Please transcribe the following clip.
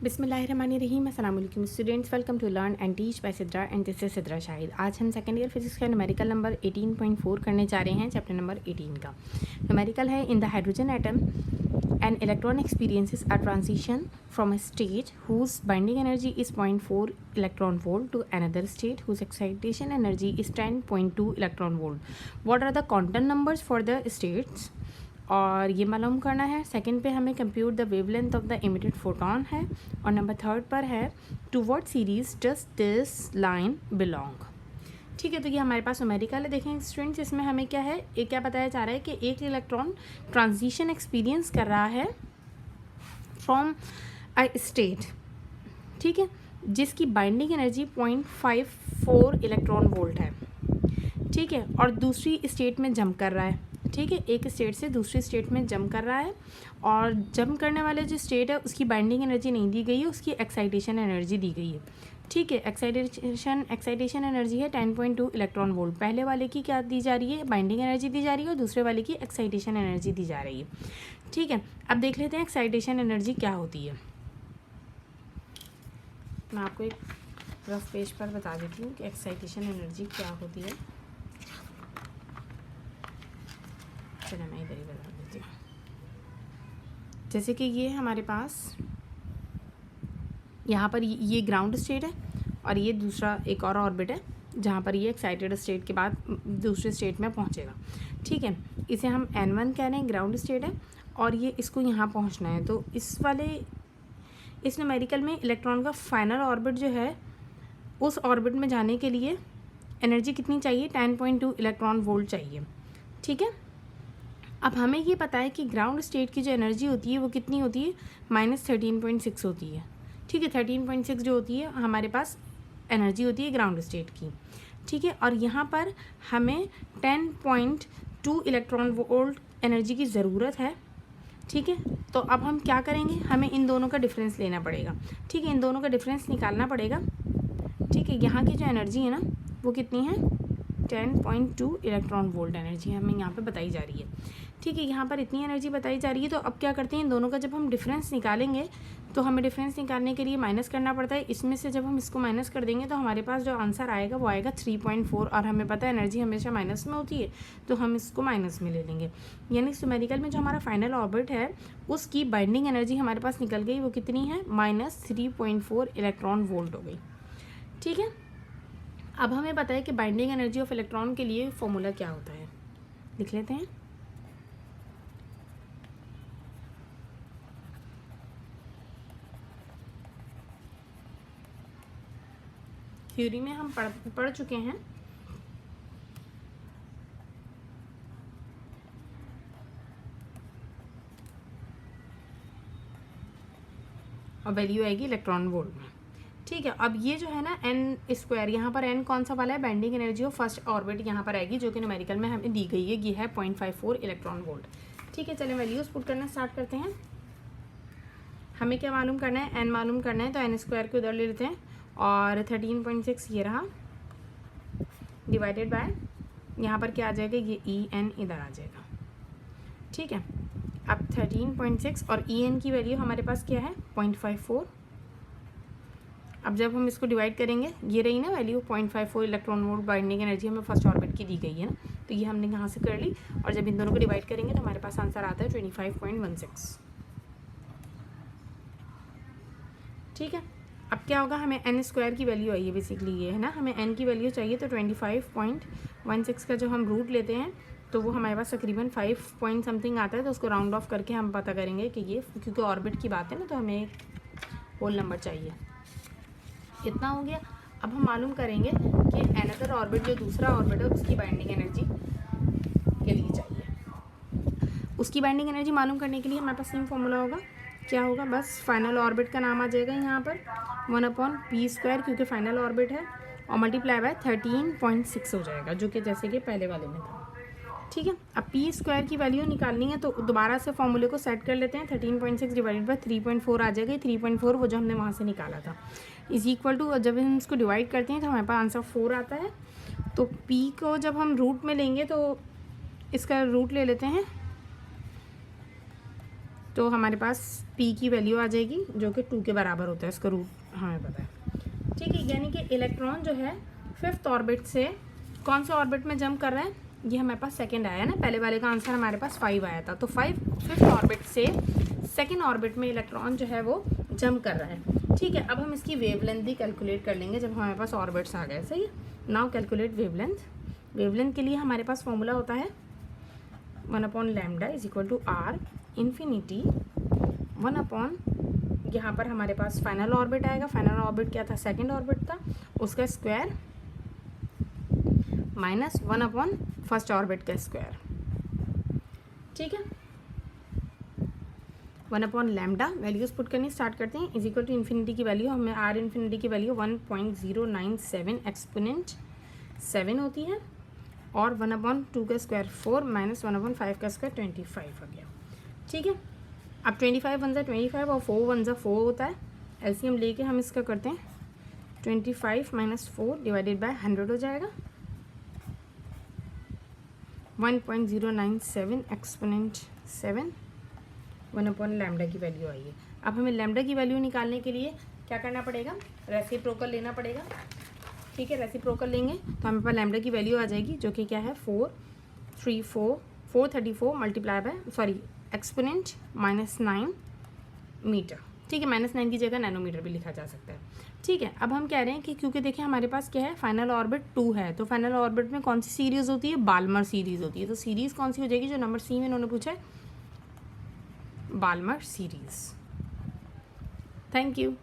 बिस्मिल्लाहिर्रहमानिर्रहीम। अस्सलाम वालेकुम students, welcome to learn and teach by Sidra and this is Sidra Shahid. आज हम सेकेंड ईयर फिजिक्स का न्यूमेरिकल नंबर 18.4 करने जा रहे हैं, चैप्टर नंबर 18 का। न्यूमेरिकल है in the hydrogen atom an electron experiences a transition from a state whose binding energy is 0.4 electron volt to another state whose excitation energy is 10.2 electron volt. What are the quantum numbers for the states, और ये मालूम करना है। Second पे हमें compute the wavelength of the emitted photon है, और number third पर है to what series does this line belong. ठीक है, तो ये हमारे पास न्यूमेरिकल है। देखें स्टूडेंट्स, इसमें हमें क्या है, एक क्या बताया जा रहा है कि एक इलेक्ट्रॉन ट्रांजिशन एक्सपीरियंस कर रहा है फ्रॉम अ स्टेट, ठीक है, जिसकी बाइंडिंग एनर्जी 0.54 इलेक्ट्रॉन वोल्ट है, ठीक है, और दूसरी स्टेट में जंप कर रहा है। ठीक है, एक स्टेट से दूसरी स्टेट में जंप कर रहा है, और जंप करने वाले जो स्टेट है उसकी बाइंडिंग एनर्जी नहीं दी गई है, उसकी एक्साइटेशन एनर्जी दी गई है। ठीक है, एक्साइटेशन एनर्जी है 10.2 इलेक्ट्रॉन वोल्ट। पहले वाले की क्या दी जा रही है, बाइंडिंग एनर्जी दी जा रही है, और दूसरे वाले की एक्साइटेशन एनर्जी दी जा रही है। ठीक है, अब देख लेते हैं एक्साइटेशन एनर्जी क्या होती है। मैं आपको एक रफ पेज पर बता देती हूँ कि एक्साइटेशन एनर्जी क्या होती है। चलो मैं इधर ही बता देती हूँ। जैसे कि ये हमारे पास यहाँ पर ये ग्राउंड स्टेट है, और ये दूसरा एक और ऑर्बिट है जहाँ पर ये एक्साइटेड स्टेट के बाद दूसरे स्टेट में पहुँचेगा। ठीक है, इसे हम N1 कह रहे हैं, ग्राउंड स्टेट है, और ये इसको यहाँ पहुँचना है। तो इस न्यूमेरिकल में इलेक्ट्रॉन का फाइनल ऑर्बिट जो है, उस ऑर्बिट में जाने के लिए एनर्जी कितनी चाहिए, 10.2 इलेक्ट्रॉन वोल्ट चाहिए। ठीक है, अब हमें ये पता है कि ग्राउंड स्टेट की जो एनर्जी होती है वो कितनी होती है, -13.6 होती है। ठीक है, 13.6 जो होती है हमारे पास एनर्जी होती है ग्राउंड स्टेट की। ठीक है, और यहाँ पर हमें 10.2 इलेक्ट्रॉन वोल्ट एनर्जी की ज़रूरत है। ठीक है, तो अब हम क्या करेंगे, हमें इन दोनों का डिफरेंस लेना पड़ेगा। ठीक है, इन दोनों का डिफरेंस निकालना पड़ेगा। ठीक है, यहाँ की जो एनर्जी है ना वो कितनी है, 10.2 इलेक्ट्रॉन वोल्ट एनर्जी हमें यहाँ पे बताई जा रही है। ठीक है, यहाँ पर इतनी एनर्जी बताई जा रही है। तो अब क्या करते हैं, इन दोनों का जब हम डिफरेंस निकालेंगे तो हमें डिफरेंस निकालने के लिए माइनस करना पड़ता है। इसमें से जब हम इसको माइनस कर देंगे तो हमारे पास जो आंसर आएगा वो आएगा 3.4, और हमें पता है एनर्जी हमेशा माइनस में होती है, तो हम इसको माइनस में ले लेंगे। यानी न्यूमेरिकल में जो हमारा फाइनल ऑर्बिट है उसकी बाइंडिंग एनर्जी हमारे पास निकल गई, वो कितनी है, -3.4 इलेक्ट्रॉन वोल्ट हो गई। ठीक है, अब हमें पता है कि बाइंडिंग एनर्जी ऑफ इलेक्ट्रॉन के लिए फॉर्मूला क्या होता है, लिख लेते हैं। थ्योरी में हम पढ़ चुके हैं, और वैल्यू आएगी इलेक्ट्रॉन वोल्ट में। ठीक है, अब ये जो है ना n², यहाँ पर n कौन सा वाला है, binding energy of first orbit यहाँ पर आएगी, जो कि न्यूमेरिकल में हमें दी गई है, ये है 0.54 इलेक्ट्रॉन वोल्ट। ठीक है, चलें वैल्यूज पुट करना स्टार्ट करते हैं। हमें क्या मालूम करना है, n मालूम करना है, तो n² को उधर ले लेते हैं, और 13.6 ये रहा, डिवाइडेड बाय यहाँ पर क्या आ जाएगा, ये En इधर आ जाएगा। ठीक है, अब 13.6 और En की वैल्यू हमारे पास क्या है, 0.54। अब जब हम इसको डिवाइड करेंगे, ये रही ना value 0.54 electron volt binding energy हमें फर्स्ट ऑर्बिट की दी गई है ना, तो ये हमने यहाँ से कर ली, और जब इन दोनों को डिवाइड करेंगे तो हमारे पास आंसर आता है 25.16। ठीक है, अब क्या होगा, हमें n² की वैल्यू आई है, बेसिकली ये है ना, हमें n की वैल्यू चाहिए, तो 25.16 का जो हम रूट लेते हैं तो वो हमारे पास तकरीबन 5 पॉइंट समथिंग आता है, तो उसको राउंड ऑफ करके हम पता करेंगे कि ये, क्योंकि ऑर्बिट की बात है ना, तो हमें होल नंबर चाहिए। इतना हो गया। अब हम मालूम करेंगे कि अनदर ऑर्बिट, जो दूसरा ऑर्बिट है, उसकी बाइंडिंग एनर्जी के लिए चाहिए। उसकी बाइंडिंग एनर्जी मालूम करने के लिए हमारे पास सेम फॉर्मूला होगा, क्या होगा, बस फाइनल ऑर्बिट का नाम आ जाएगा यहाँ पर 1/p², क्योंकि फाइनल ऑर्बिट है, और मल्टीप्लाई बाय 13.6 हो जाएगा, जो कि जैसे कि पहले वाले में था। ठीक है, अब p² की वैल्यू निकालनी है, तो दोबारा से फॉर्मूले को सेट कर लेते हैं। 13.6 डिवाइडेड बाय 3.4 आ जाएगा, 3.4 वो जो हमने वहाँ से निकाला था, इज इक्वल टू, जब हम इसको डिवाइड करते हैं तो हमारे पास आंसर 4 आता है। तो p को जब हम रूट में लेंगे तो इसका रूट ले लेते हैं, तो हमारे पास p की वैल्यू आ जाएगी जो कि 2 के बराबर होता है, इसका रूट हमें पता है। ठीक है, यानी कि इलेक्ट्रॉन जो है 5th ऑर्बिट से कौन से ऑर्बिट में जंप कर रहा है, ये हमारे पास सेकंड आया ना, पहले वाले का आंसर हमारे पास 5 आया था, तो 5th ऑर्बिट से सेकंड ऑर्बिट में इलेक्ट्रॉन जो है वो जंप कर रहा है। ठीक है, अब हम इसकी वेवलेंथ भी कैलकुलेट कर लेंगे जब हमारे पास ऑर्बिट्स आ गए। सही है, नाउ कैलकुलेट वेवलेंथ। वेवलेंथ के लिए हमारे पास फॉर्मूला होता है 1/λ is equal to r infinity 1 यहाँ पर हमारे पास फाइनल ऑर्बिट आएगा। फाइनल ऑर्बिट क्या था, सेकंड ऑर्बिट था, उसका स्क्वायर माइनस 1/फर्स्ट ऑर्बिट का स्क्वायर। ठीक है, 1/λ वैल्यूज पुट करनी स्टार्ट करते हैं। इज इक्वल टू इन्फिनिटी की वैल्यू, हमें आर इन्फिनिटी की वैल्यू 1.097 एक्सपोनेंट 7 होती है, और 1/2 का स्क्वायर 4 माइनस 1/5 का स्क्वायर 25 आ गया। ठीक है, अब 25 1 जा 25 और 4 1 जा 4 होता है, एलसीएम लेके हम इसका करते हैं 25 माइनस 4 डिवाइडेड बाय 100 हो जाएगा। 1.097 एक्सपोनेंट 7 1/λ की वैल्यू आई है। अब हमें लैम्डा की वैल्यू निकालने के लिए क्या करना पड़ेगा, रेसिप्रोकल लेना पड़ेगा। ठीक है, रेसिप्रोकल लेंगे तो हमें पास लैम्डा की वैल्यू आ जाएगी जो कि क्या है 434 मल्टीप्लाई बाय एक्सपोनेंट -9 मीटर। ठीक है, -9 की जगह नैनोमीटर भी लिखा जा सकता है। ठीक है, अब हम कह रहे हैं कि क्योंकि देखिए हमारे पास क्या है, फाइनल ऑर्बिट 2 है, तो फाइनल ऑर्बिट में कौन सी सीरीज़ होती है, बाल्मर सीरीज़ होती है। तो सीरीज़ कौन सी हो जाएगी, जो नंबर सी में इन्होंने पूछा है, बाल्मर सीरीज़। Thank you.